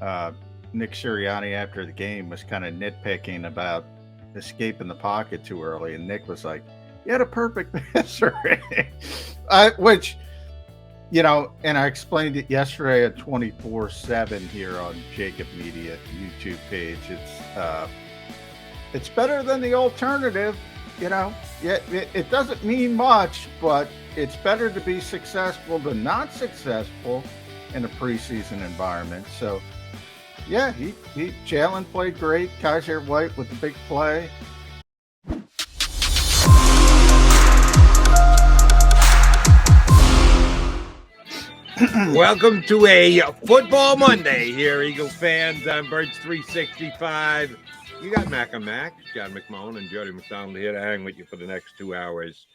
uh, Nick Sirianni after the game was kind of nitpicking about escaping the pocket too early, and Nick was like, "You had a perfect passer," which and I explained it yesterday at 24/7 here on JAKIB Media YouTube page. It's better than the alternative, you know. Yeah, it doesn't mean much, but it's better to be successful than not successful in a preseason environment. So yeah, he Jalen played great. Kaiser White with the big play. Welcome to a football Monday here, Eagle fans on Birds 365. You got Mac and Mac, John McMullen and Jody McDonald here to hang with you for the next 2 hours.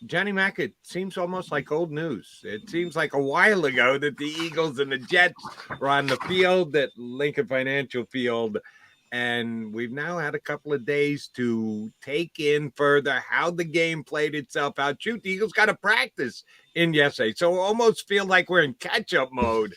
Johnny Mac, it seems almost like old news. It seems like a while ago that the Eagles and the Jets were on the field at Lincoln Financial Field, and we've now had a couple of days to take in further how the game played itself out. Shoot, the Eagles got to practice in yesterday, so almost feel like we're in catch-up mode,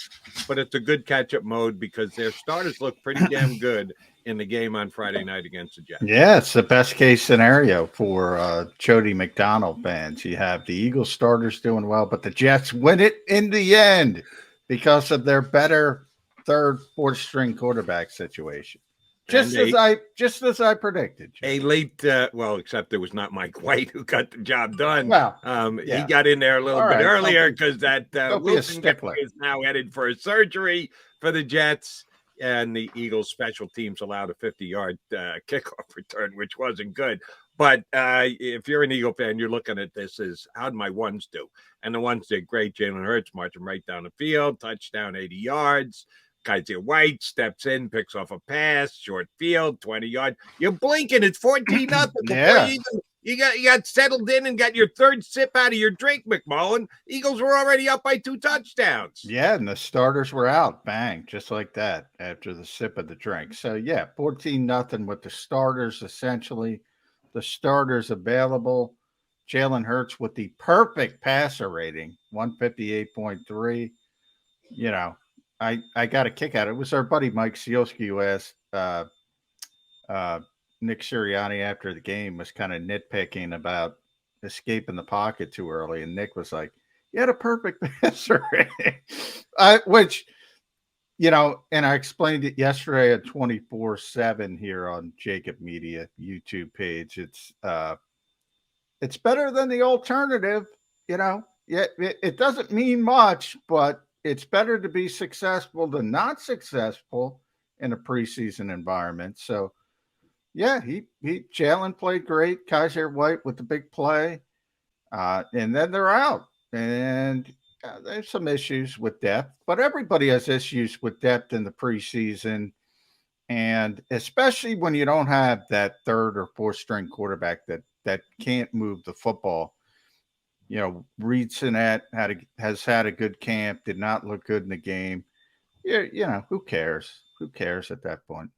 but it's a good catch-up mode because their starters look pretty damn good in the game on Friday night against the Jets. Yeah, it's the best case scenario for Jody McDonald fans. You have the Eagles starters doing well, but the Jets win it in the end because of their better third, fourth string quarterback situation. Just as I predicted. A late, except there was not Mike White who got the job done. Well, he got in there a little bit earlier because that Wilson guy is now headed for a surgery for the Jets, and the Eagles special teams allowed a 50-yard kickoff return, which wasn't good. But if you're an Eagle fan, you're looking at this as, how'd my ones do? And the ones did great. Jalen Hurts marching right down the field, touchdown, 80 yards. Kaiser White steps in, picks off a pass, short field, 20 yards. You're blinking. It's 14-0. Yeah. You got settled in and got your third sip out of your drink, McMullen. Eagles were already up by 2 touchdowns. Yeah, and the starters were out. Bang, just like that after the sip of the drink. So, yeah, 14-0 with the starters, essentially. The starters available. Jalen Hurts with the perfect passer rating, 158.3. I got a kick out of it. It was our buddy Mike Sielski who asked Nick Sirianni after the game was kind of nitpicking about escaping the pocket too early, and Nick was like, "You had a perfect passer," which and I explained it yesterday at 24/7 here on JAKIB Media YouTube page. It's better than the alternative, Yeah, it doesn't mean much, but it's better to be successful than not successful in a preseason environment. So, yeah, Jalen played great. Kaiser White with the big play, and then they're out. And there's some issues with depth, but everybody has issues with depth in the preseason, and especially when you don't have that third or fourth string quarterback that can't move the football. Reed Sinnett has had a good camp, did not look good in the game. Yeah, who cares? Who cares at that point?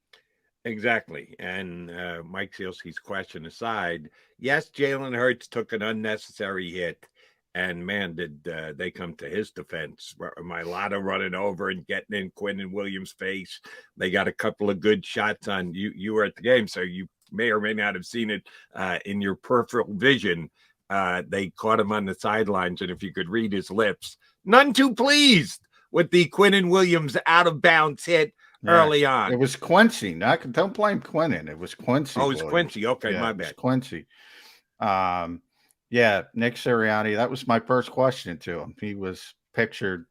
Exactly. And Mike Sielski's question aside, yes, Jalen Hurts took an unnecessary hit. And man, did they come to his defense. Mailata running over and getting in Quinnen Williams' face. They got a couple of good shots on you. You were at the game, so you may or may not have seen it in your peripheral vision. They caught him on the sidelines, and if you could read his lips, none too pleased with the Quinnen Williams out of bounds hit early on. It was Quincy. Don't blame Quinnen. It was Quincy. Oh, it's Quincy. Okay, yeah, my bad. It was Quincy. Yeah, Nick Sirianni. That was my first question to him. He was pictured,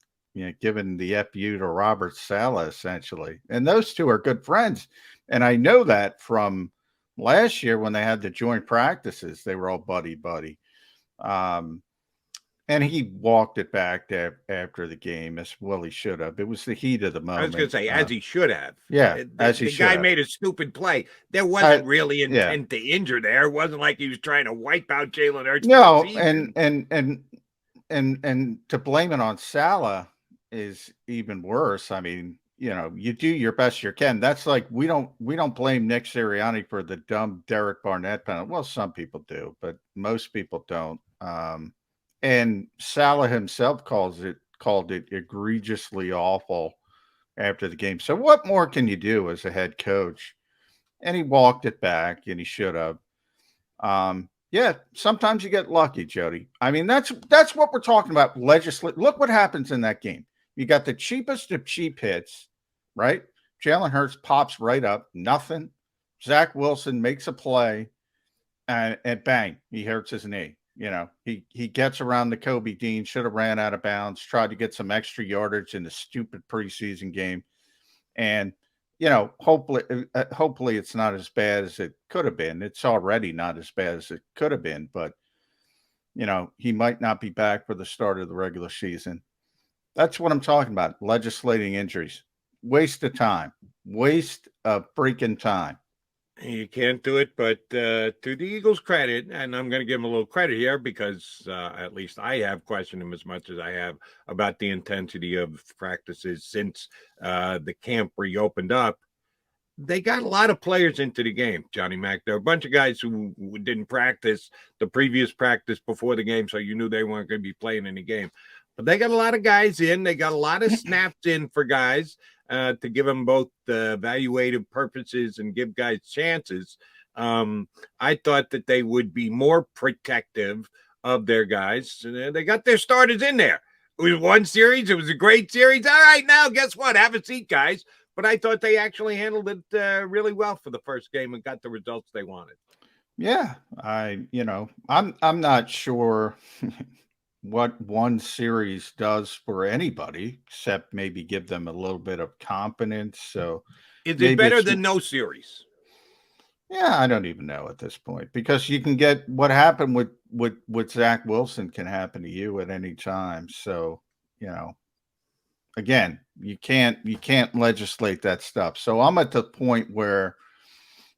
giving the FU to Robert Saleh, essentially. And those two are good friends. And I know that from last year when they had the joint practices, they were all buddy. And he walked it back after the game, as well he should have. It was the heat of the moment. I was going to say, as he should have. Yeah, as he should have. The guy made a stupid play. There wasn't really intent to injure there. It wasn't like he was trying to wipe out Jalen Hurts. No, and to blame it on Saleh is even worse. I mean, you do your best you can. That's like we don't blame Nick Sirianni for the dumb Derek Barnett penalty. Well, some people do, but most people don't. And Saleh himself called it egregiously awful after the game. So what more can you do as a head coach? And he walked it back, and he should have. Yeah, sometimes you get lucky, Jody. I mean, that's what we're talking about. Legislate. Look what happens in that game. You got the cheapest of cheap hits, right? Jalen Hurts pops right up, nothing. Zach Wilson makes a play, and bang, he hurts his knee. He gets around the Kobe Dean, should have ran out of bounds, tried to get some extra yardage in the stupid preseason game, and hopefully it's not as bad as it could have been. It's already not as bad as it could have been, but he might not be back for the start of the regular season. That's what I'm talking about. Legislating injuries. Waste of time. Waste of freaking time. You can't do it, but to the Eagles' credit, and I'm going to give them a little credit here because at least I have questioned them as much as I have about the intensity of practices since the camp reopened up. They got a lot of players into the game, Johnny Mac. There are a bunch of guys who didn't practice the previous practice before the game, so you knew they weren't going to be playing in the game. But they got a lot of guys in. They got a lot of snaps in for guys to give them both evaluative purposes and give guys chances. I thought that they would be more protective of their guys. They got their starters in there. It was one series. It was a great series. All right, now guess what? Have a seat, guys. But I thought they actually handled it really well for the first game and got the results they wanted. Yeah, I'm not sure what one series does for anybody, except maybe give them a little bit of confidence. So is it better than no series? Yeah, I don't even know at this point, because you can get what happened with Zach Wilson can happen to you at any time. So, again, you can't legislate that stuff. So I'm at the point where,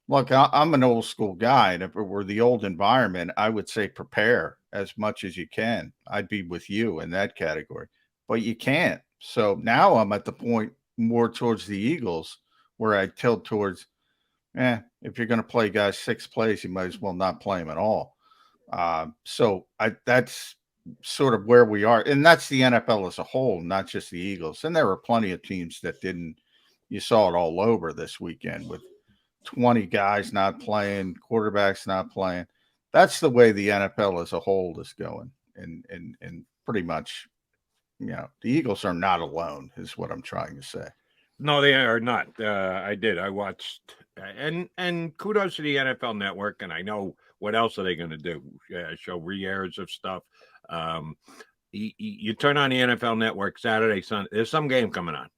look, I'm an old school guy, and if it were the old environment, I would say prepare as much as you can. I'd be with you in that category, but you can't. So now I'm at the point more towards the Eagles where I tilt towards, if you're going to play guys 6 plays, you might as well not play them at all. So that's sort of where we are, and that's the NFL as a whole, not just the Eagles. And there were plenty of teams that didn't. You saw it all over this weekend with 20 guys not playing, quarterbacks not playing. That's the way the NFL as a whole is going, and pretty much, the Eagles are not alone, is what I'm trying to say. No, they are not. I watched, and kudos to the NFL Network, and I know what else are they going to do? Show re-airs of stuff. You turn on the NFL Network Saturday, Sunday. There's some game coming on.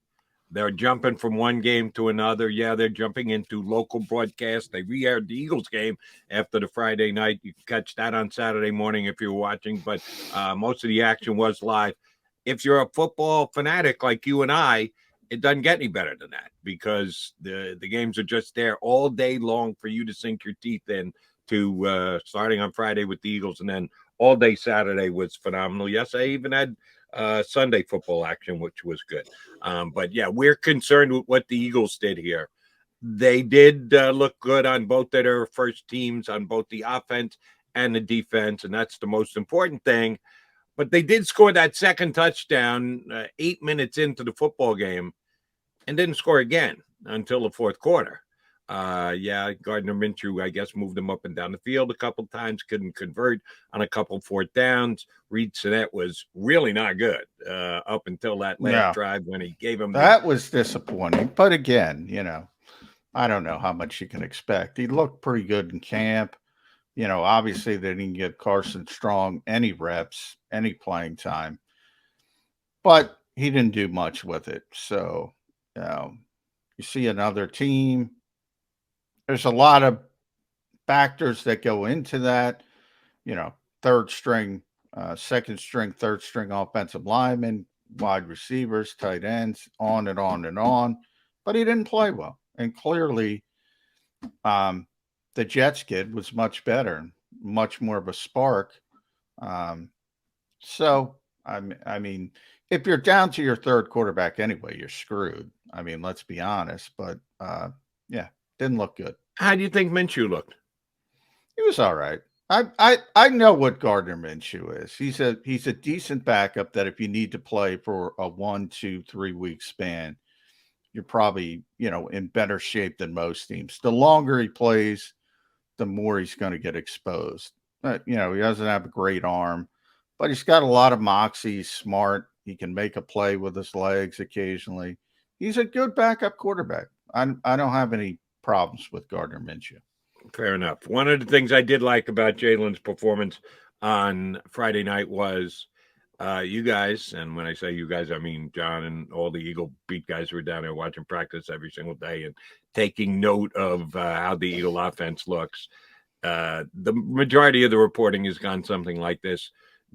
They're jumping from one game to another. Yeah, they're jumping into local broadcasts. They re-aired the Eagles game after the Friday night. You can catch that on Saturday morning if you're watching, but most of the action was live. If you're a football fanatic like you and I, it doesn't get any better than that, because the games are just there all day long for you to sink your teeth in, to starting on Friday with the Eagles, and then all day Saturday was phenomenal. Yes, I even had Sunday football action, which was good. But yeah, we're concerned with what the Eagles did here. They did look good on both of their first teams, on both the offense and the defense, and that's the most important thing. But they did score that second touchdown 8 minutes into the football game and didn't score again until the fourth quarter. Gardner Minshew, I guess, moved them up and down the field a couple times, couldn't convert on a couple fourth downs. Reed Sinnett was really not good up until that last drive when he gave him. That was disappointing. But again, I don't know how much you can expect. He looked pretty good in camp. Obviously they didn't give Carson Strong any reps, any playing time, but he didn't do much with it. So, you see another team. There's a lot of factors that go into that, third string, second string, third string offensive linemen, wide receivers, tight ends, on and on and on. But he didn't play well. And clearly, the Jets kid was much better, much more of a spark. So, I mean, if you're down to your third quarterback anyway, you're screwed. I mean, let's be honest. But, didn't look good. How do you think Minshew looked? He was all right. I know what Gardner Minshew is. He's a decent backup that if you need to play for a 1, 2, 3 week span, you're probably, in better shape than most teams. The longer he plays, the more he's going to get exposed. But, he doesn't have a great arm, but he's got a lot of moxie. He's smart. He can make a play with his legs occasionally. He's a good backup quarterback. I don't have any problems with Gardner Minshew. Fair enough. One of the things I did like about Jalen's performance on Friday night was you guys, and when I say you guys, I mean John and all the Eagle beat guys who were down there watching practice every single day and taking note of how the Eagle offense looks. The majority of the reporting has gone something like this: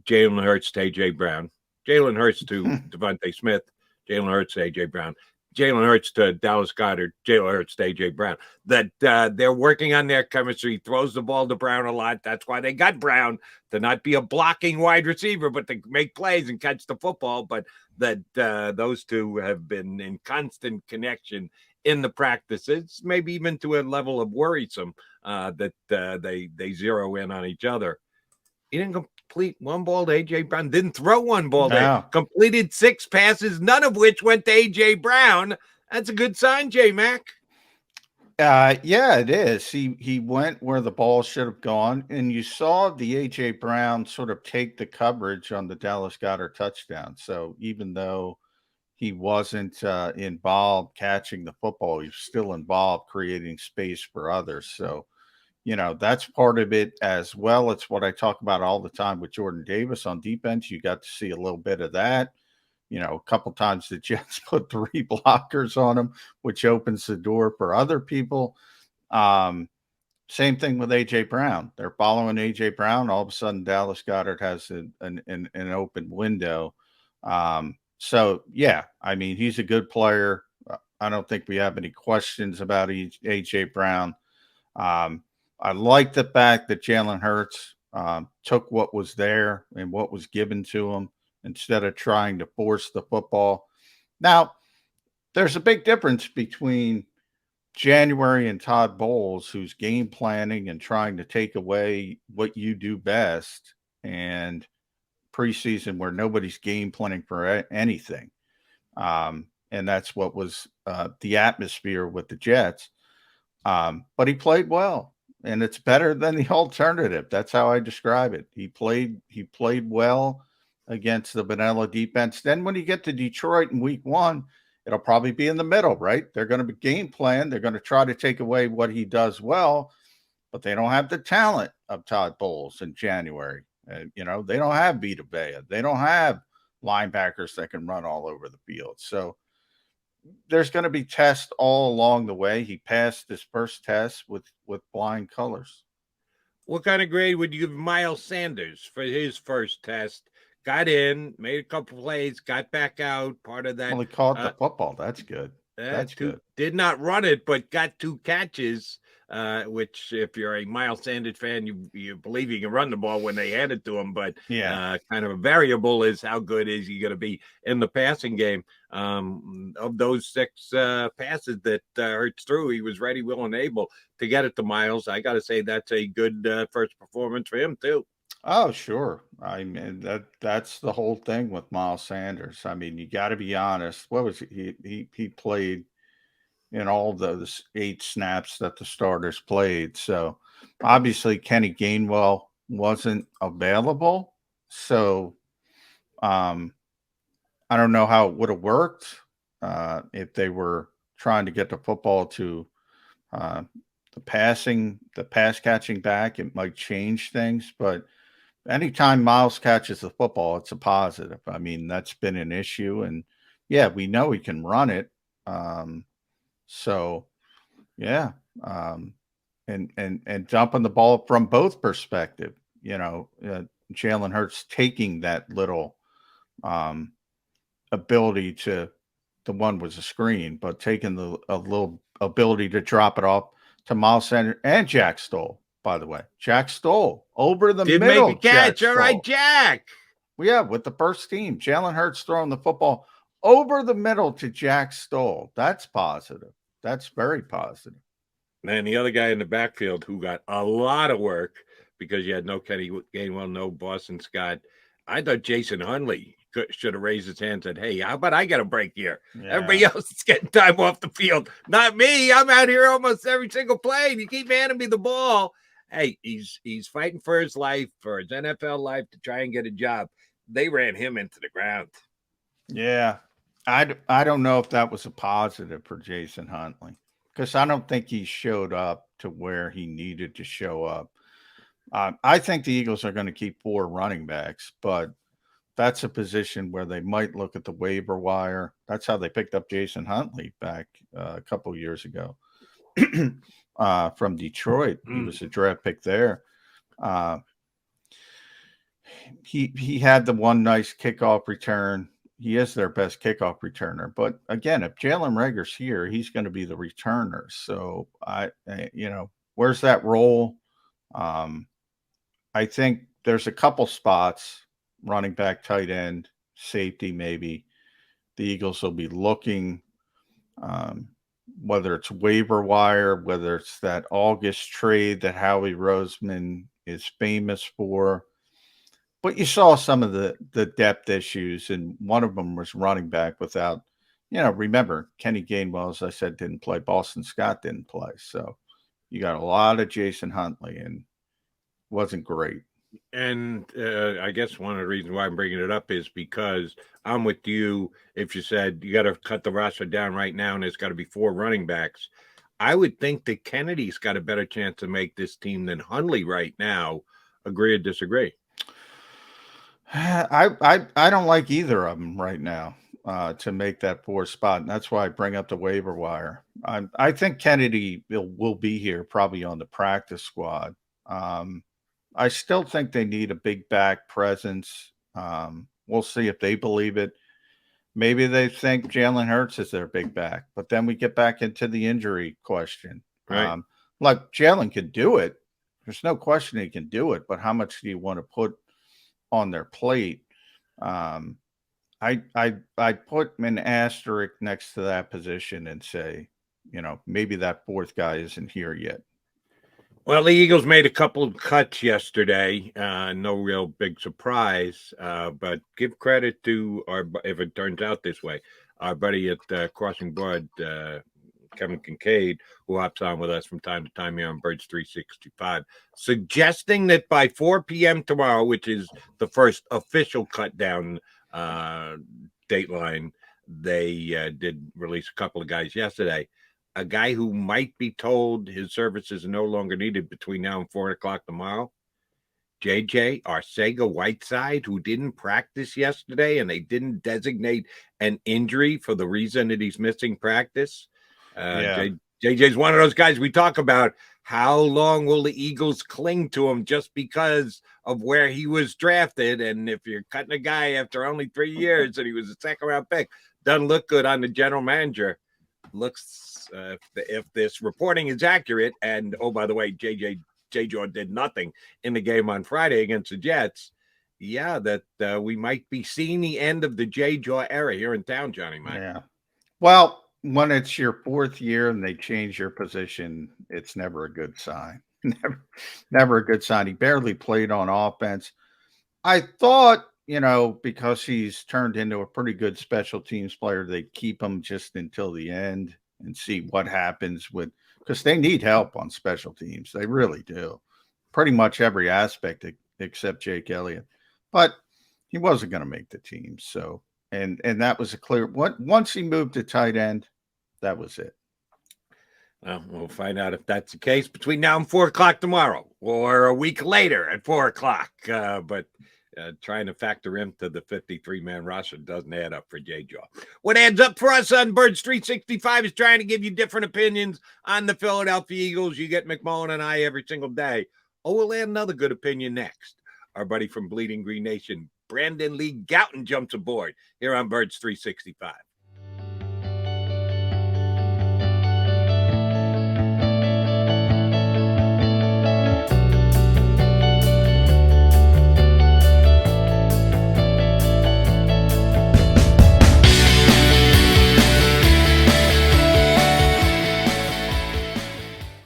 Jalen Hurts to A.J. Brown, Jalen Hurts to Devontae Smith, Jalen Hurts to A.J. Brown, Jalen Hurts to Dallas Goedert, Jalen Hurts to A.J. Brown. That they're working on their chemistry, throws the ball to Brown a lot. That's why they got Brown, to not be a blocking wide receiver, but to make plays and catch the football. But that those two have been in constant connection in the practices, maybe even to a level of worrisome that they zero in on each other. He didn't complete one ball to A.J. Brown, didn't throw one ball to completed 6 passes, none of which went to A.J. Brown. That's a good sign, J-Mac. Yeah, it is. He went where the ball should have gone, and you saw the A.J. Brown sort of take the coverage on the Dallas Goedert touchdown. So even though he wasn't involved catching the football, he was still involved creating space for others. So, that's part of it as well. It's what I talk about all the time with Jordan Davis on defense. You got to see a little bit of that. A couple times the Jets put 3 blockers on him, which opens the door for other people. Same thing with A.J. Brown. They're following A.J. Brown. All of a sudden, Dallas Goedert has an open window. So, yeah, I mean, he's a good player. I don't think we have any questions about A.J. Brown. I like the fact that Jalen Hurts took what was there and what was given to him instead of trying to force the football. Now, there's a big difference between January and Todd Bowles, who's game planning and trying to take away what you do best, and preseason where nobody's game planning for anything. And that's what was the atmosphere with the Jets. But he played well, and it's better than the alternative. That's how I describe it. He played well against the vanilla defense. Then when you get to Detroit in week 1, it'll probably be in the middle, right? They're going to be game plan. They're going to try to take away what he does well, but they don't have the talent of Todd Bowles in January. They don't have Vita Vea. They don't have linebackers that can run all over the field. So there's going to be tests all along the way. He passed his first test with flying colors. What kind of grade would you give Miles Sanders for his first test? Got in, made a couple plays, got back out. Part of that. Well, he caught the football. That's good. That's good. Did not run it, but got 2 catches, which if you're a Miles Sanders fan, you believe he can run the ball when they hand it to him. But kind of a variable is how good is he going to be in the passing game. Of those 6 passes that Hurts threw, he was ready, willing, and able to get it to Miles. I got to say that's a good first performance for him too. Oh, sure. I mean, that's the whole thing with Miles Sanders. I mean, you got to be honest. What was he played in all those 8 snaps that the starters played. So obviously Kenny Gainwell wasn't available. So I don't know how it would have worked if they were trying to get the football to the pass catching back. It might change things, but anytime Miles catches the football, it's a positive. I mean, that's been an issue, and yeah, we know he can run it. So yeah, and dumping the ball from both perspective. Jalen Hurts taking that little ability to, the one was a screen, but taking a little ability to drop it off to Miles Sanders and Jack Stoll. By the way, Jack Stoll over the middle. Make a catch. All right, Jack. Well, yeah, with the first team, Jalen Hurts throwing the football over the middle to Jack Stoll. That's positive. That's very positive. And the other guy in the backfield who got a lot of work because you had no Kenny Gainwell, no Boston Scott. I thought Jason Hundley should have raised his hand and said, hey, how about I get a break here? Yeah. Everybody else is getting time off the field. Not me. I'm out here almost every single play. And you keep handing me the ball. Hey, he's fighting for his life, for his NFL life, to try and get a job. They ran him into the ground. Yeah. I don't know if that was a positive for Jason Huntley, because I don't think he showed up to where he needed to show up. I think the Eagles are going to keep 4 running backs, but that's a position where they might look at the waiver wire. That's how they picked up Jason Huntley back a couple of years ago from Detroit. He was a draft pick there. He had the one nice kickoff return. He is their best kickoff returner. But again, if Jalen Reagor's here, he's going to be the returner. So where's that role? I think there's a couple spots, running back, tight end, safety, maybe. The Eagles will be looking, whether it's waiver wire, whether it's that August trade that Howie Roseman is famous for. But you saw some of the depth issues, and one of them was running back without, remember, Kenny Gainwell, as I said, didn't play. Boston Scott didn't play. So you got a lot of Jason Huntley, and wasn't great. And I guess one of the reasons why I'm bringing it up is because I'm with you. If you said you got to cut the roster down right now and there's got to be 4 running backs, I would think that Kennedy's got a better chance to make this team than Huntley right now. Agree or disagree? I don't like either of them right now to make that 4th spot, and that's why I bring up the waiver wire. I think Kennedy will be here, probably on the practice squad. I still think they need a big back presence. We'll see if they believe it. Maybe they think Jalen Hurts is their big back, but then we get back into the injury question. Right. Like Jalen can do it. There's no question he can do it, but how much do you want to put on their plate? I put an asterisk next to that position and say, maybe that 4th guy isn't here yet. Well, the Eagles made a couple of cuts yesterday. No real big surprise, but give credit to if it turns out this way, our buddy at Crossing Broad, Kevin Kincaid, who hops on with us from time to time here on Birds 365, suggesting that by 4 p.m. tomorrow, which is the first official cut down dateline, they did release a couple of guys yesterday. A guy who might be told his services are no longer needed between now and 4 o'clock tomorrow, JJ Arcega-Whiteside, who didn't practice yesterday, and they didn't designate an injury for the reason that he's missing practice. JJ's one of those guys we talk about. How long will the Eagles cling to him just because of where he was drafted? And if you're cutting a guy after only 3 years and he was a 2nd-round pick, doesn't look good on the general manager. Looks if this reporting is accurate, and oh, by the way, J-Jaw did nothing in the game on Friday against the Jets. Yeah, that we might be seeing the end of the J-Jaw era here in town, Johnny Mike. Yeah. Well, when it's your 4th year and they change your position, it's never a good sign. Never a good sign. He barely played on offense. I thought, because he's turned into a pretty good special teams player, they'd keep him just until the end and see what happens because they need help on special teams. They really do. Pretty much every aspect except Jake Elliott. But he wasn't going to make the team. So, and that was a clear, once he moved to tight end, that was it. Well, we'll find out if that's the case between now and 4 o'clock tomorrow or a week later at 4 o'clock. But trying to factor into the 53-man roster doesn't add up for J-Jaw. What adds up for us on Birds 365 is trying to give you different opinions on the Philadelphia Eagles. You get McMullen and I every single day. Oh, we'll add another good opinion next. Our buddy from Bleeding Green Nation, Brandon Lee Gouton, jumps aboard here on Birds 365.